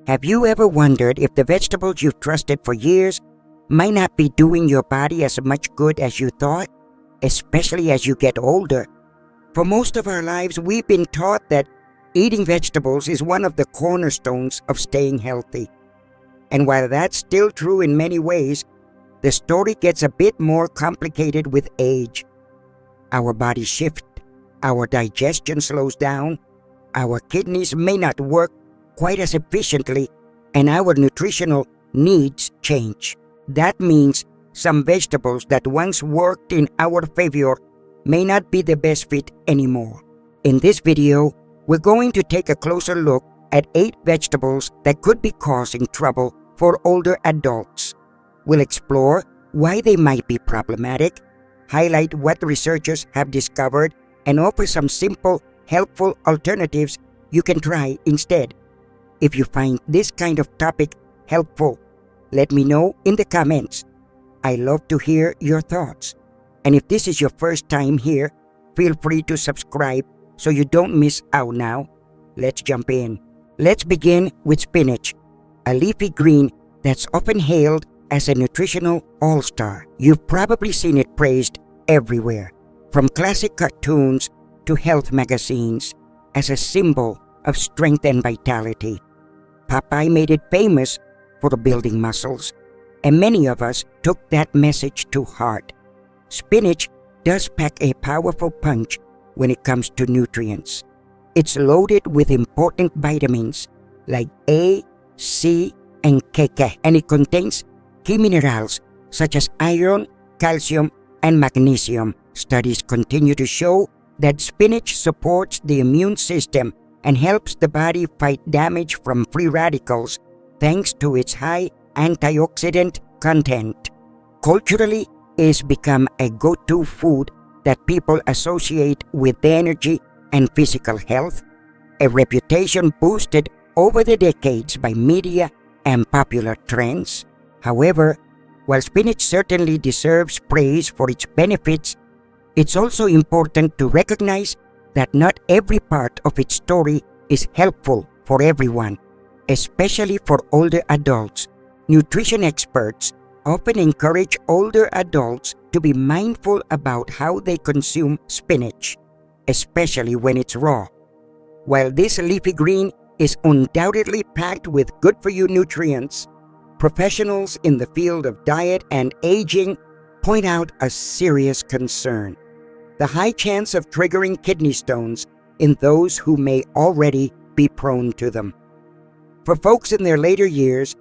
Have you ever wondered if the vegetables you've trusted for years might not be doing your body as much good as you thought, especially as you get older? For most of our lives, we've been taught that eating vegetables is one of the cornerstones of staying healthy. And while that's still true in many ways, the story gets a bit more complicated with age. Our bodies shift, our digestion slows down, our kidneys may not work quite as efficiently, and our nutritional needs change. That means some vegetables that once worked in our favor may not be the best fit anymore. In this video, we're going to take a closer look at 8 vegetables that could be causing trouble for older adults. We'll explore why they might be problematic, highlight what researchers have discovered, and offer some simple, helpful alternatives you can try instead. If you find this kind of topic helpful, let me know in the comments. I love to hear your thoughts. And if this is your first time here, feel free to subscribe so you don't miss out now. Let's jump in. Let's begin with spinach, a leafy green that's often hailed as a nutritional all-star. You've probably seen it praised everywhere, from classic cartoons to health magazines, as a symbol of strength and vitality. Popeye made it famous for building muscles, and many of us took that message to heart. Spinach does pack a powerful punch when it comes to nutrients. It's loaded with important vitamins like A, C, and K, and it contains key minerals such as iron, calcium, and magnesium. Studies continue to show that spinach supports the immune system and helps the body fight damage from free radicals thanks to its high antioxidant content. Culturally, it's become a go-to food that people associate with energy and physical health, a reputation boosted over the decades by media and popular trends. However, while spinach certainly deserves praise for its benefits, it's also important to recognize that not every part of its story is helpful for everyone, especially for older adults. Nutrition experts often encourage older adults to be mindful about how they consume spinach, especially when it's raw. While this leafy green is undoubtedly packed with good-for-you nutrients, professionals in the field of diet and aging point out a serious concern: the high chance of triggering kidney stones in those who may already be prone to them. For folks in their later years,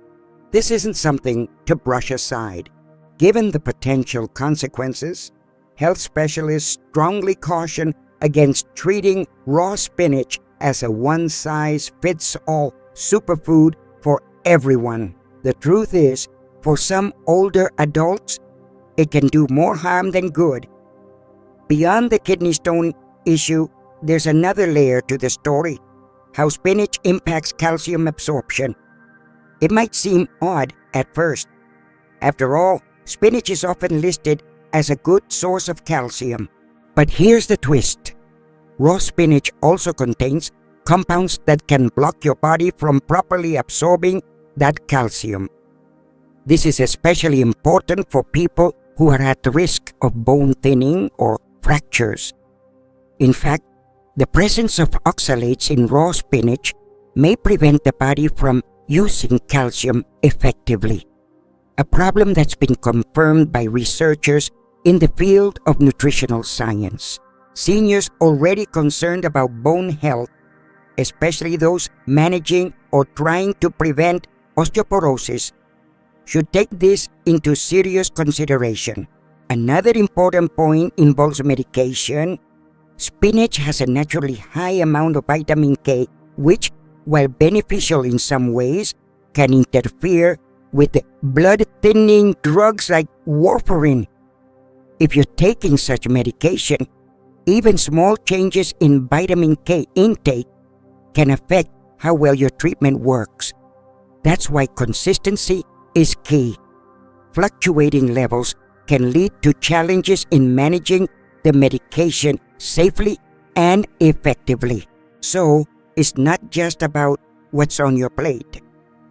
this isn't something to brush aside. Given the potential consequences, health specialists strongly caution against treating raw spinach as a one-size-fits-all superfood for everyone. The truth is, for some older adults, it can do more harm than good. Beyond the kidney stone issue, there's another layer to the story: how spinach impacts calcium absorption. It might seem odd at first. After all, spinach is often listed as a good source of calcium. But here's the twist: raw spinach also contains compounds that can block your body from properly absorbing that calcium. This is especially important for people who are at risk of bone thinning or fractures. In fact, the presence of oxalates in raw spinach may prevent the body from using calcium effectively, a problem that's been confirmed by researchers in the field of nutritional science. Seniors already concerned about bone health, especially those managing or trying to prevent osteoporosis, should take this into serious consideration. Another important point involves medication. Spinach has a naturally high amount of vitamin K, which, while beneficial in some ways, can interfere with blood-thinning drugs like warfarin. If you're taking such medication, even small changes in vitamin K intake can affect how well your treatment works. That's why consistency is key. Fluctuating levels can lead to challenges in managing the medication safely and effectively. So, it's not just about what's on your plate.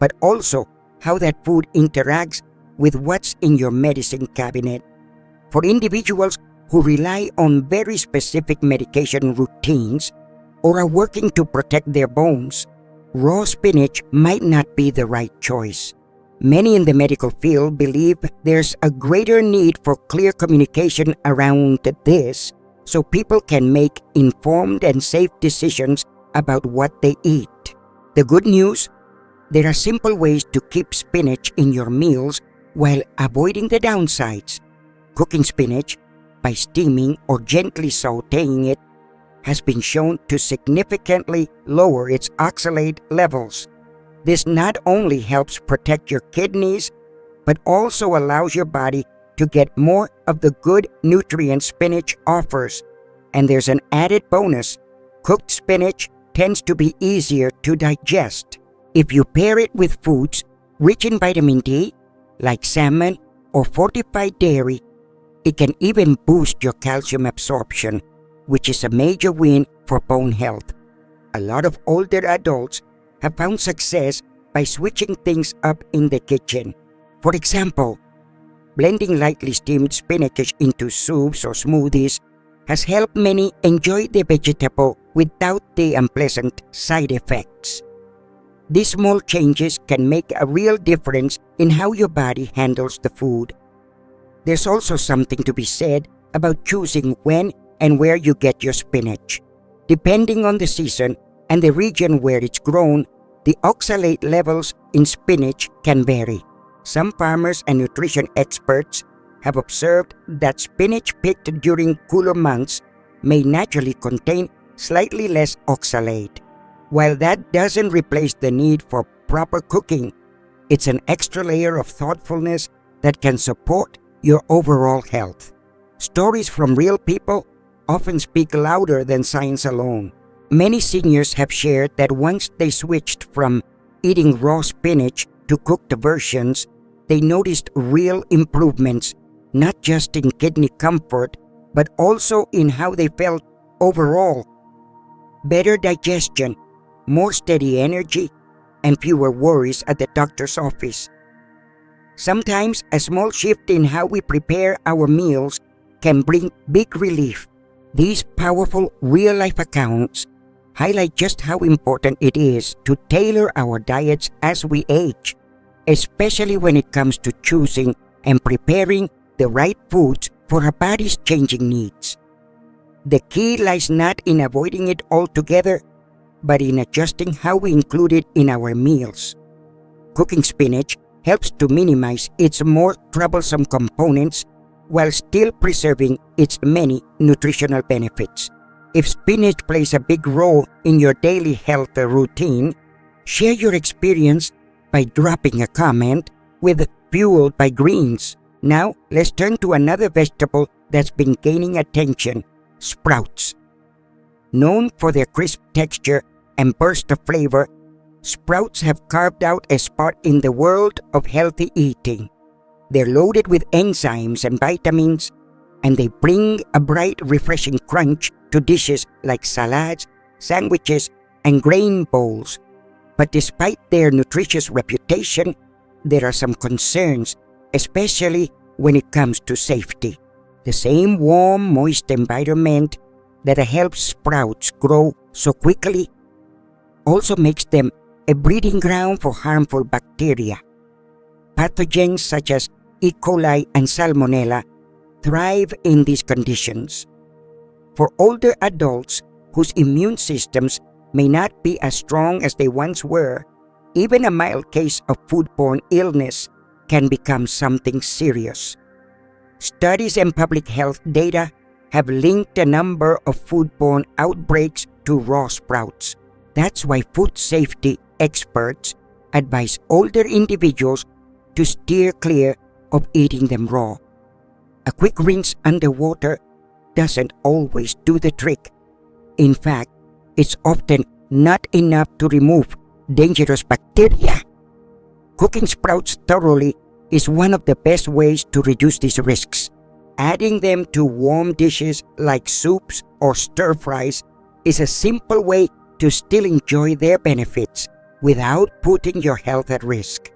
but also how that food interacts with what's in your medicine cabinet. For individuals who rely on very specific medication routines or are working to protect their bones, raw spinach might not be the right choice. Many in the medical field believe there's a greater need for clear communication around this so people can make informed and safe decisions about what they eat. The good news? There are simple ways to keep spinach in your meals while avoiding the downsides. Cooking spinach by steaming or gently sautéing it has been shown to significantly lower its oxalate levels. This not only helps protect your kidneys, but also allows your body to get more of the good nutrients spinach offers. And there's an added bonus. Cooked spinach tends to be easier to digest. If you pair it with foods rich in vitamin D, like salmon or fortified dairy, it can even boost your calcium absorption, which is a major win for bone health. A lot of older adults have found success by switching things up in the kitchen. For example, blending lightly steamed spinach into soups or smoothies has helped many enjoy the vegetable without the unpleasant side effects. These small changes can make a real difference in how your body handles the food. There's also something to be said about choosing when and where you get your spinach. Depending on the season and the region where it's grown, the oxalate levels in spinach can vary. Some farmers and nutrition experts have observed that spinach picked during cooler months may naturally contain slightly less oxalate. While that doesn't replace the need for proper cooking, it's an extra layer of thoughtfulness that can support your overall health. Stories from real people often speak louder than science alone. Many seniors have shared that once they switched from eating raw spinach to cooked versions, they noticed real improvements, not just in kidney comfort, but also in how they felt overall. Better digestion, more steady energy, and fewer worries at the doctor's office. Sometimes a small shift in how we prepare our meals can bring big relief. These powerful real-life accounts highlight just how important it is to tailor our diets as we age, especially when it comes to choosing and preparing the right foods for our body's changing needs. The key lies not in avoiding it altogether, but in adjusting how we include it in our meals. Cooking spinach helps to minimize its more troublesome components while still preserving its many nutritional benefits. If spinach plays a big role in your daily health routine, share your experience by dropping a comment with Fueled by Greens. Now, let's turn to another vegetable that's been gaining attention, sprouts. Known for their crisp texture and burst of flavor, sprouts have carved out a spot in the world of healthy eating. They're loaded with enzymes and vitamins, and they bring a bright, refreshing crunch to dishes like salads, sandwiches, and grain bowls. But despite their nutritious reputation, there are some concerns, especially when it comes to safety. The same warm, moist environment that helps sprouts grow so quickly also makes them a breeding ground for harmful bacteria. Pathogens such as E. coli and Salmonella thrive in these conditions. For older adults whose immune systems may not be as strong as they once were, even a mild case of foodborne illness can become something serious. Studies and public health data have linked a number of foodborne outbreaks to raw sprouts. That's why food safety experts advise older individuals to steer clear of eating them raw. A quick rinse under water doesn't always do the trick. In fact, it's often not enough to remove dangerous bacteria. Cooking sprouts thoroughly is one of the best ways to reduce these risks. Adding them to warm dishes like soups or stir fries is a simple way to still enjoy their benefits without putting your health at risk.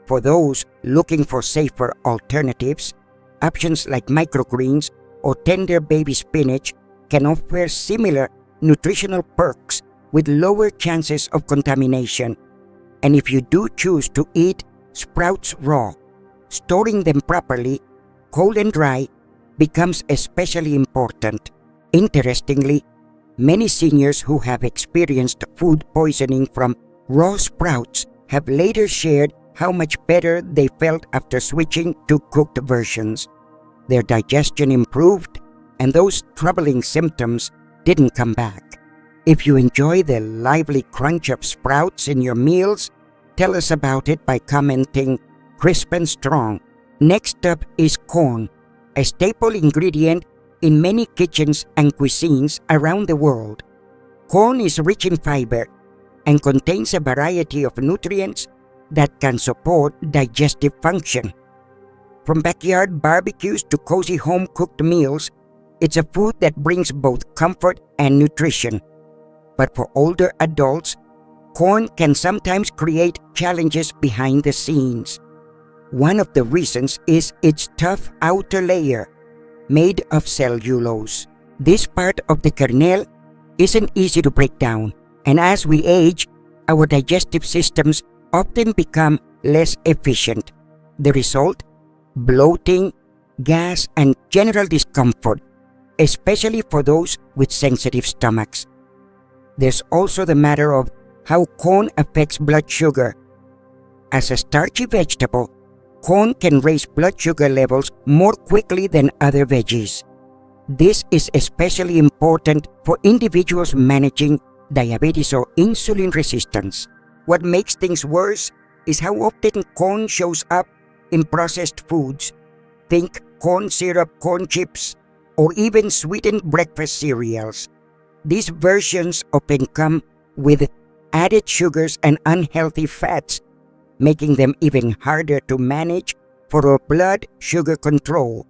For those looking for safer alternatives, options like microgreens or tender baby spinach can offer similar nutritional perks with lower chances of contamination. And if you do choose to eat sprouts raw, storing them properly, cold and dry, becomes especially important. Interestingly, many seniors who have experienced food poisoning from raw sprouts have later shared how much better they felt after switching to cooked versions. Their digestion improved, and those troubling symptoms didn't come back. If you enjoy the lively crunch of sprouts in your meals, tell us about it by commenting "crisp and strong." Next up is corn, a staple ingredient in many kitchens and cuisines around the world. Corn is rich in fiber and contains a variety of nutrients that can support digestive function. From backyard barbecues to cozy home-cooked meals, it's a food that brings both comfort and nutrition. But for older adults, corn can sometimes create challenges behind the scenes. One of the reasons is its tough outer layer, made of cellulose. This part of the kernel isn't easy to break down, and as we age, our digestive systems often become less efficient. The result? Bloating, gas, and general discomfort, especially for those with sensitive stomachs. There's also the matter of how corn affects blood sugar. As a starchy vegetable, corn can raise blood sugar levels more quickly than other veggies. This is especially important for individuals managing diabetes or insulin resistance. What makes things worse is how often corn shows up in processed foods. Think corn syrup, corn chips, or even sweetened breakfast cereals. These versions often come with added sugars and unhealthy fats, making them even harder to manage for blood sugar control.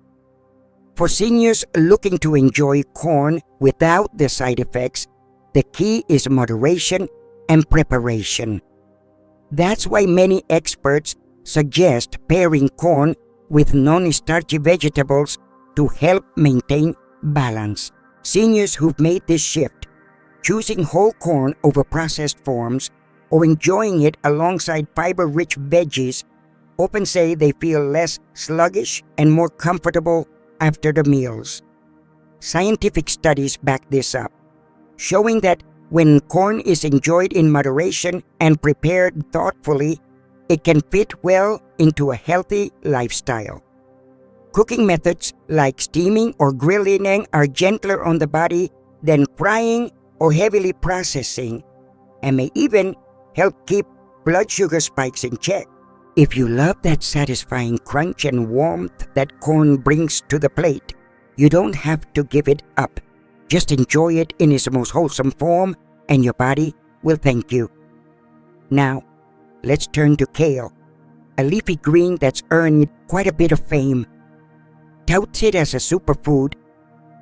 For seniors looking to enjoy corn without the side effects, the key is moderation and preparation. That's why many experts suggest pairing corn with non-starchy vegetables to help maintain balance. Seniors who've made this shift, choosing whole corn over processed forms or enjoying it alongside fiber-rich veggies, often say they feel less sluggish and more comfortable after the meals. Scientific studies back this up, showing that when corn is enjoyed in moderation and prepared thoughtfully, it can fit well into a healthy lifestyle. Cooking methods like steaming or grilling are gentler on the body than frying or heavily processing, and may even help keep blood sugar spikes in check. If you love that satisfying crunch and warmth that corn brings to the plate, you don't have to give it up. Just enjoy it in its most wholesome form, and your body will thank you. Now, let's turn to kale, a leafy green that's earned quite a bit of fame. Touted as a superfood,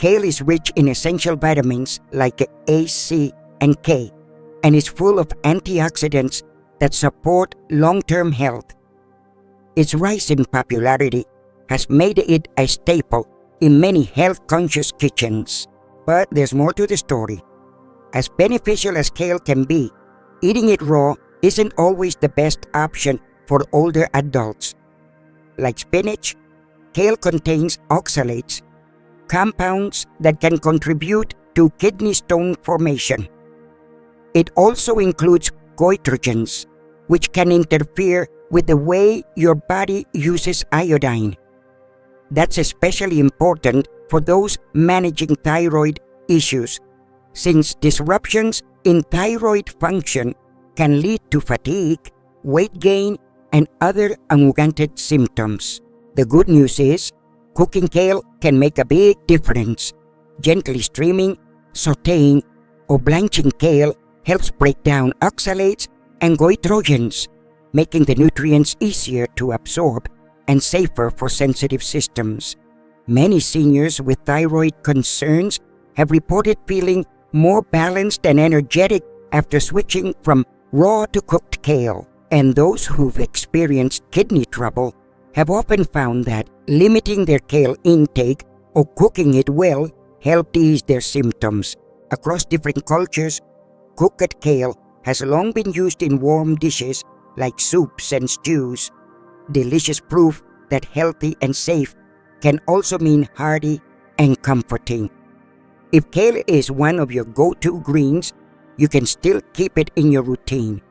kale is rich in essential vitamins like A, C, and K, and is full of antioxidants that support long-term health. Its rise in popularity has made it a staple in many health-conscious kitchens. But there's more to the story. As beneficial as kale can be, eating it raw isn't always the best option for older adults. Like spinach, kale contains oxalates, compounds that can contribute to kidney stone formation. It also includes goitrogens, which can interfere with the way your body uses iodine. That's especially important for those managing thyroid issues, since disruptions in thyroid function can lead to fatigue, weight gain, and other unwanted symptoms. The good news is, cooking kale can make a big difference. Gently steaming, sautéing, or blanching kale helps break down oxalates and goitrogens, making the nutrients easier to absorb and safer for sensitive systems. Many seniors with thyroid concerns have reported feeling more balanced and energetic after switching from raw to cooked kale, and those who've experienced kidney trouble have often found that limiting their kale intake or cooking it well helped ease their symptoms. Across different cultures, cooked kale has long been used in warm dishes like soups and stews. Delicious proof that healthy and safe can also mean hearty and comforting. If kale is one of your go-to greens, you can still keep it in your routine.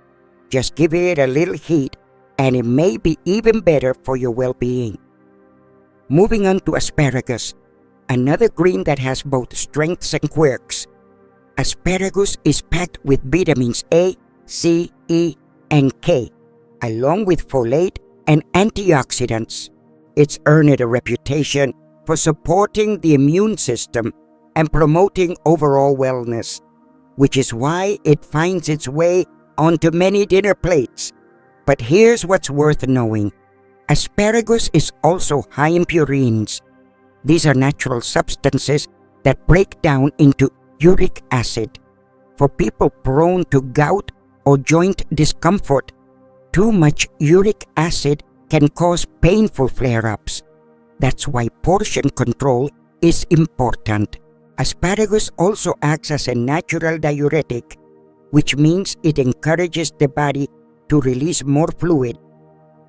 Just give it a little heat and it may be even better for your well-being. Moving on to asparagus, another green that has both strengths and quirks. Asparagus is packed with vitamins A, C, E, and K, along with folate and antioxidants. It's earned a reputation for supporting the immune system and promoting overall wellness, which is why it finds its way onto many dinner plates. But here's what's worth knowing. Asparagus is also high in purines. These are natural substances that break down into uric acid. For people prone to gout or joint discomfort, too much uric acid can cause painful flare-ups. That's why portion control is important. Asparagus also acts as a natural diuretic, which means it encourages the body to release more fluid.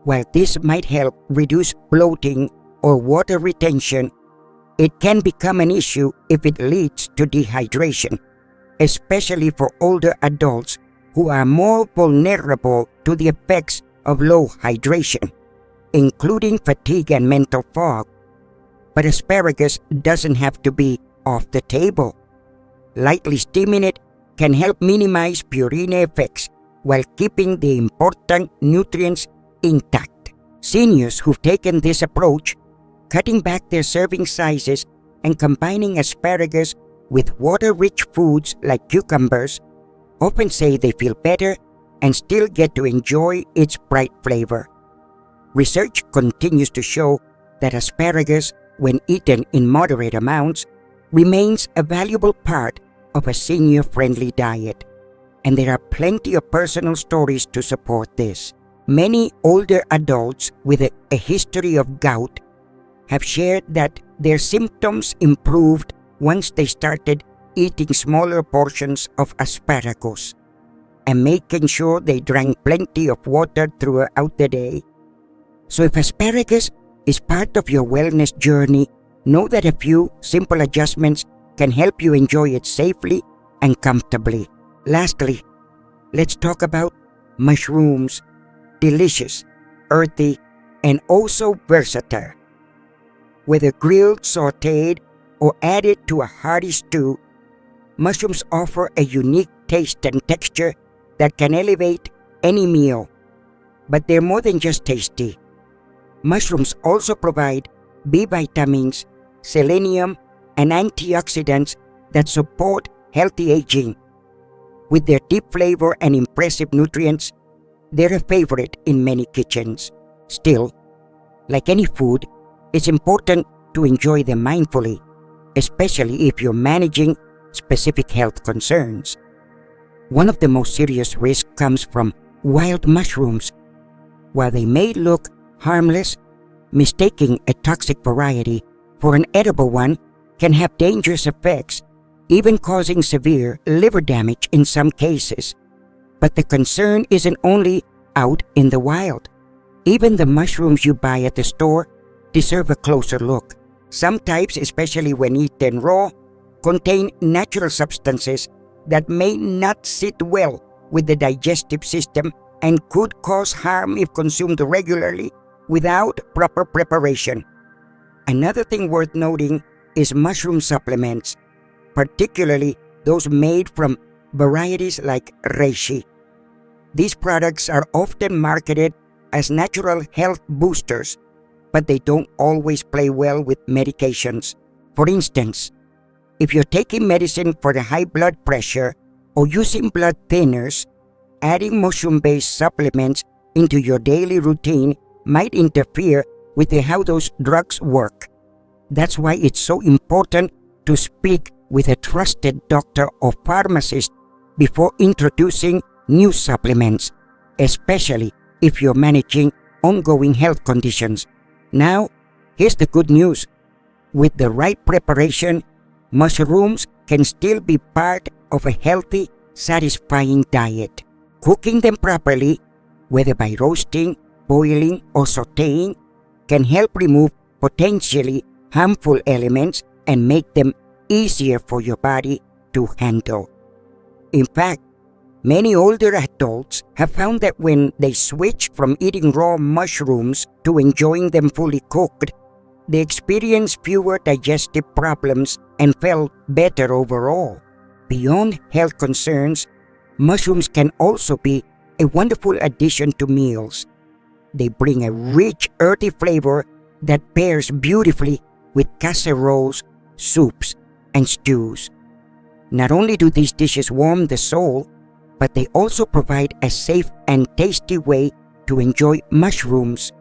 While this might help reduce bloating or water retention, it can become an issue if it leads to dehydration, especially for older adults who are more vulnerable to the effects of low hydration, including fatigue and mental fog. But asparagus doesn't have to be off the table. Lightly steaming it can help minimize purine effects while keeping the important nutrients intact. Seniors who've taken this approach, cutting back their serving sizes and combining asparagus with water-rich foods like cucumbers, often say they feel better and still get to enjoy its bright flavor. Research continues to show that asparagus, when eaten in moderate amounts, remains a valuable part of a senior-friendly diet. And there are plenty of personal stories to support this. Many older adults with a history of gout have shared that their symptoms improved once they started eating smaller portions of asparagus and making sure they drank plenty of water throughout the day. So if asparagus is part of your wellness journey, know that a few simple adjustments can help you enjoy it safely and comfortably. Lastly, let's talk about mushrooms. Delicious, earthy, and also versatile. Whether grilled, sautéed, or added to a hearty stew, mushrooms offer a unique taste and texture that can elevate any meal. But they're more than just tasty. Mushrooms also provide B vitamins, selenium, and antioxidants that support healthy aging. With their deep flavor and impressive nutrients, they're a favorite in many kitchens. Still, like any food, it's important to enjoy them mindfully, especially if you're managing specific health concerns. One of the most serious risks comes from wild mushrooms. While they may look harmless, mistaking a toxic variety for an edible one can have dangerous effects, even causing severe liver damage in some cases. But the concern isn't only out in the wild. Even the mushrooms you buy at the store deserve a closer look. Some types, especially when eaten raw, contain natural substances that may not sit well with the digestive system and could cause harm if consumed regularly without proper preparation. Another thing worth noting is mushroom supplements, particularly those made from varieties like reishi. These products are often marketed as natural health boosters, but they don't always play well with medications. For instance, if you're taking medicine for the high blood pressure or using blood thinners, adding mushroom-based supplements into your daily routine might interfere with how those drugs work. That's why it's so important to speak with a trusted doctor or pharmacist before introducing new supplements, especially if you're managing ongoing health conditions. Now, here's the good news. With the right preparation, mushrooms can still be part of a healthy, satisfying diet. Cooking them properly, whether by roasting, boiling, or sautéing, can help remove potentially harmful elements and make them easier for your body to handle. In fact, many older adults have found that when they switch from eating raw mushrooms to enjoying them fully cooked, they experience fewer digestive problems and felt better overall. Beyond health concerns, mushrooms can also be a wonderful addition to meals. They bring a rich, earthy flavor that pairs beautifully with casseroles, soups, and stews. Not only do these dishes warm the soul, but they also provide a safe and tasty way to enjoy mushrooms.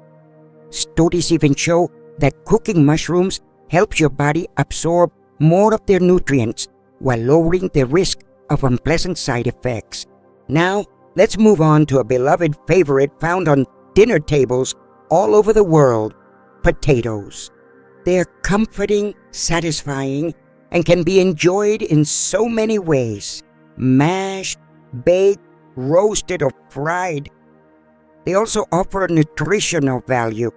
Studies even show that cooking mushrooms helps your body absorb more of their nutrients while lowering the risk of unpleasant side effects. Now, let's move on to a beloved favorite found on dinner tables all over the world: potatoes. They're comforting, satisfying, and can be enjoyed in so many ways: mashed, baked, roasted, or fried. They also offer nutritional value,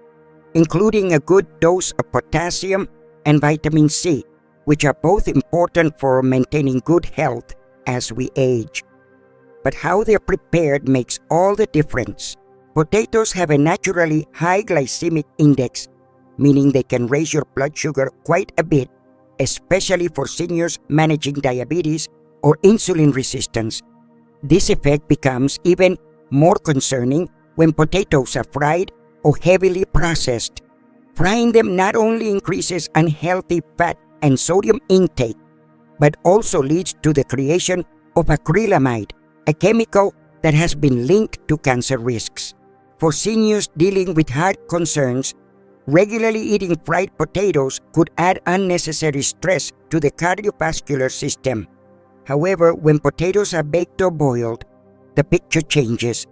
including a good dose of potassium and vitamin C, which are both important for maintaining good health as we age. But how they're prepared makes all the difference. Potatoes have a naturally high glycemic index, meaning they can raise your blood sugar quite a bit, especially for seniors managing diabetes or insulin resistance. This effect becomes even more concerning when potatoes are fried or heavily processed. Frying them not only increases unhealthy fat and sodium intake, but also leads to the creation of acrylamide, a chemical that has been linked to cancer risks. For seniors dealing with heart concerns, regularly eating fried potatoes could add unnecessary stress to the cardiovascular system. However, when potatoes are baked or boiled, the picture changes.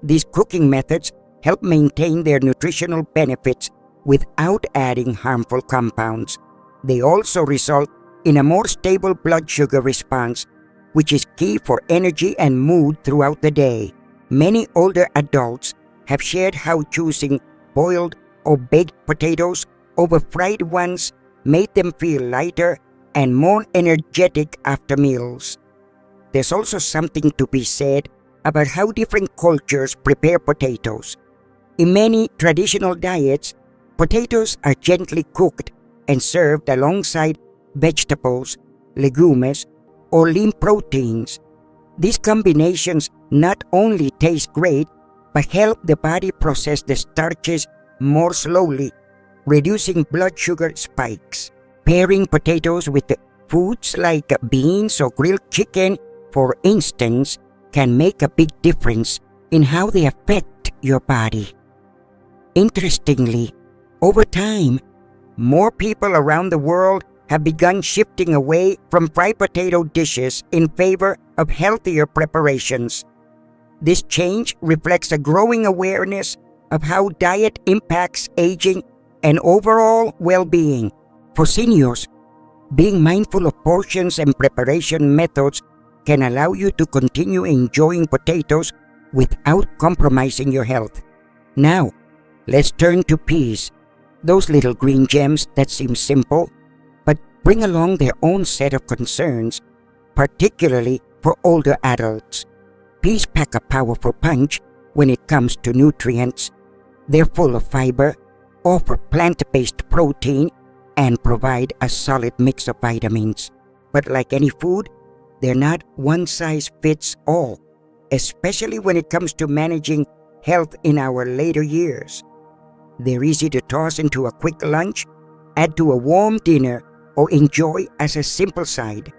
These cooking methods help maintain their nutritional benefits without adding harmful compounds. They also result in a more stable blood sugar response, which is key for energy and mood throughout the day. Many older adults have shared how choosing boiled or baked potatoes over fried ones made them feel lighter and more energetic after meals. There's also something to be said about how different cultures prepare potatoes. In many traditional diets, potatoes are gently cooked and served alongside vegetables, legumes, or lean proteins. These combinations not only taste great, but help the body process the starches more slowly, reducing blood sugar spikes. Pairing potatoes with foods like beans or grilled chicken, for instance, can make a big difference in how they affect your body. Interestingly, over time, more people around the world have begun shifting away from fried potato dishes in favor of healthier preparations. This change reflects a growing awareness of how diet impacts aging and overall well-being. For seniors, being mindful of portions and preparation methods can allow you to continue enjoying potatoes without compromising your health. Now, let's turn to peas, those little green gems that seem simple, but bring along their own set of concerns, particularly for older adults. Peas pack a powerful punch when it comes to nutrients. They're full of fiber, offer plant-based protein, and provide a solid mix of vitamins. But like any food, they're not one-size-fits-all, especially when it comes to managing health in our later years. They're easy to toss into a quick lunch, add to a warm dinner, or enjoy as a simple side.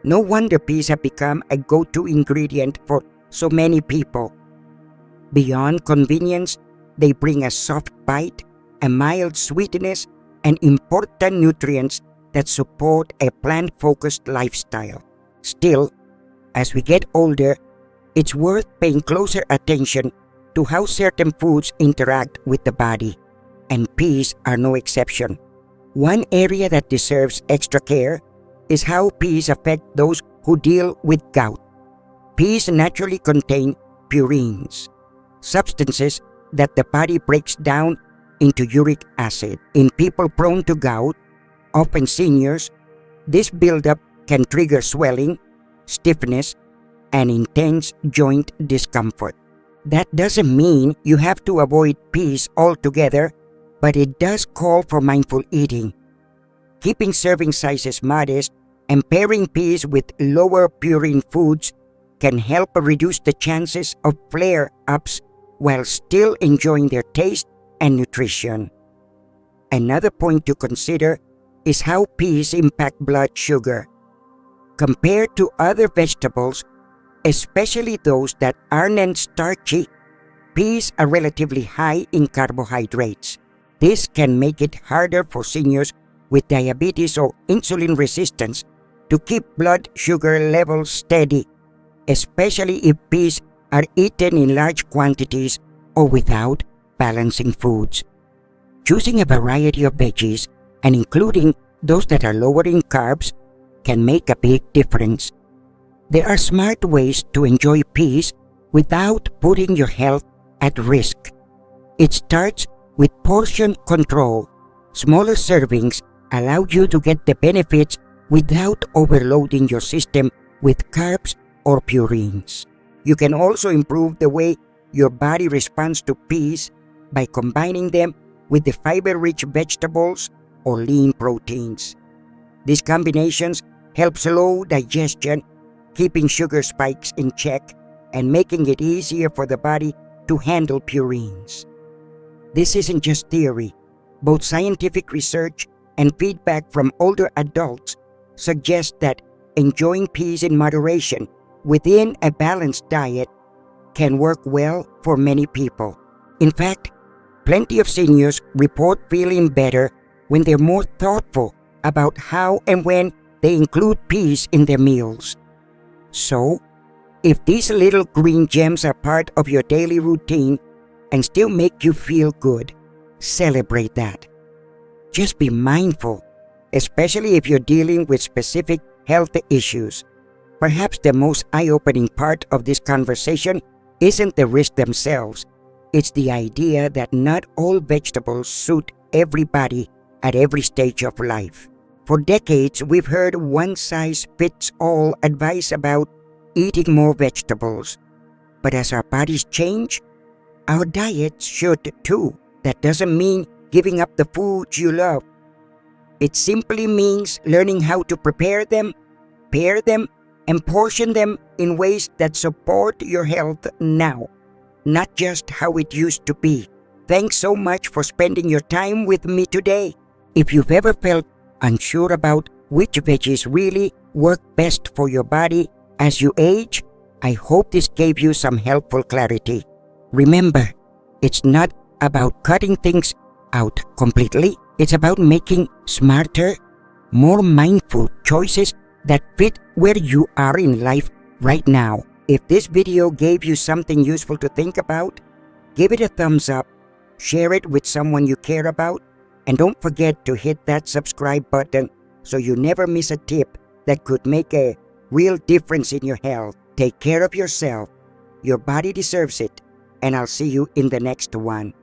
No wonder peas have become a go-to ingredient for so many people. Beyond convenience, they bring a soft bite, a mild sweetness, and important nutrients that support a plant-focused lifestyle. Still, as we get older, it's worth paying closer attention to how certain foods interact with the body, and peas are no exception. One area that deserves extra care is how peas affect those who deal with gout. Peas naturally contain purines, substances that the body breaks down into uric acid. In people prone to gout, often seniors, this buildup can trigger swelling, stiffness, and intense joint discomfort. That doesn't mean you have to avoid peas altogether, but it does call for mindful eating. Keeping serving sizes modest and pairing peas with lower purine foods can help reduce the chances of flare-ups while still enjoying their taste and nutrition. Another point to consider is how peas impact blood sugar. Compared to other vegetables, especially those that aren't starchy, peas are relatively high in carbohydrates. This can make it harder for seniors with diabetes or insulin resistance to keep blood sugar levels steady, especially if peas are eaten in large quantities or without balancing foods. Choosing a variety of veggies, and including those that are lower in carbs, can make a big difference. There are smart ways to enjoy peas without putting your health at risk. It starts with portion control. Smaller servings allow you to get the benefits without overloading your system with carbs or purines. You can also improve the way your body responds to peas by combining them with the fiber-rich vegetables or lean proteins. These combinations help slow digestion, keeping sugar spikes in check and making it easier for the body to handle purines. This isn't just theory. Both scientific research and feedback from older adults suggest that enjoying peas in moderation within a balanced diet can work well for many people. In fact, plenty of seniors report feeling better when they're more thoughtful about how and when they include peas in their meals. So, if these little green gems are part of your daily routine and still make you feel good, celebrate that. Just be mindful, especially if you're dealing with specific health issues. Perhaps the most eye-opening part of this conversation isn't the risks themselves. It's the idea that not all vegetables suit everybody at every stage of life. For decades, we've heard one-size-fits-all advice about eating more vegetables. But as our bodies change, our diets should too. That doesn't mean giving up the foods you love. It simply means learning how to prepare them, pair them, and portion them in ways that support your health now, not just how it used to be. Thanks so much for spending your time with me today. If you've ever felt unsure about which veggies really work best for your body as you age, I hope this gave you some helpful clarity. Remember, it's not about cutting things out completely. It's about making smarter, more mindful choices that fit where you are in life right now. If this video gave you something useful to think about, give it a thumbs up, share it with someone you care about, and don't forget to hit that subscribe button so you never miss a tip that could make a real difference in your health. Take care of yourself. Your body deserves it, and I'll see you in the next one.